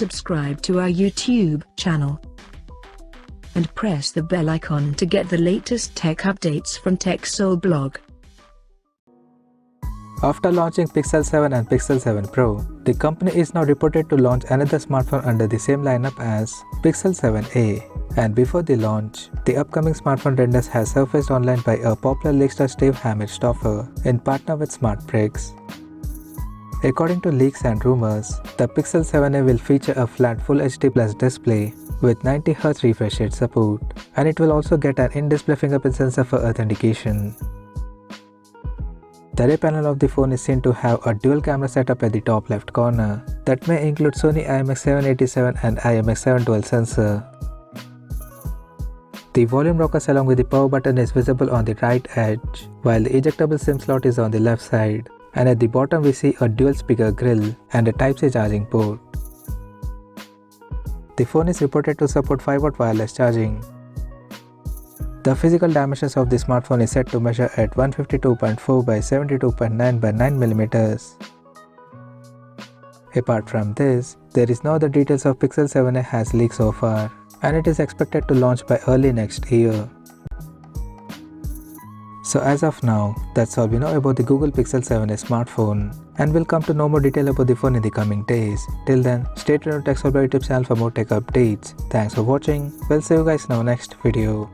subscribe to our YouTube channel and press the bell icon to get the latest tech updates from TechSole blog. After launching Pixel 7 and Pixel 7 Pro, the company is now reported to launch another smartphone under the same lineup as Pixel 7a. And before the launch, the upcoming smartphone renders has surfaced online by a popular leakster Steve Hammerstoffer in partner with SmartBricks. According to leaks and rumors, the Pixel 7a will feature a flat Full HD Plus display with 90Hz refresh rate support, and it will also get an in-display fingerprint sensor for authentication. The rear panel of the phone is seen to have a dual camera setup at the top left corner that may include Sony IMX787 and IMX7 dual sensor. The volume rockers along with the power button is visible on the right edge, while the ejectable SIM slot is on the left side, and at the bottom we see a dual speaker grille and a Type-C charging port. The phone is reported to support 5W wireless charging. The physical dimensions of the smartphone is set to measure at 152.4 by 72.9 by 9mm. Apart from this, there is no other details of Pixel 7a has leaked so far, and it is expected to launch by early next year. So as of now, that's all we know about the Google Pixel 7a smartphone, and we'll come to know more detail about the phone in the coming days. Till then, stay tuned to TechSole YouTube channel for more tech updates. Thanks for watching. We'll see you guys in our next video.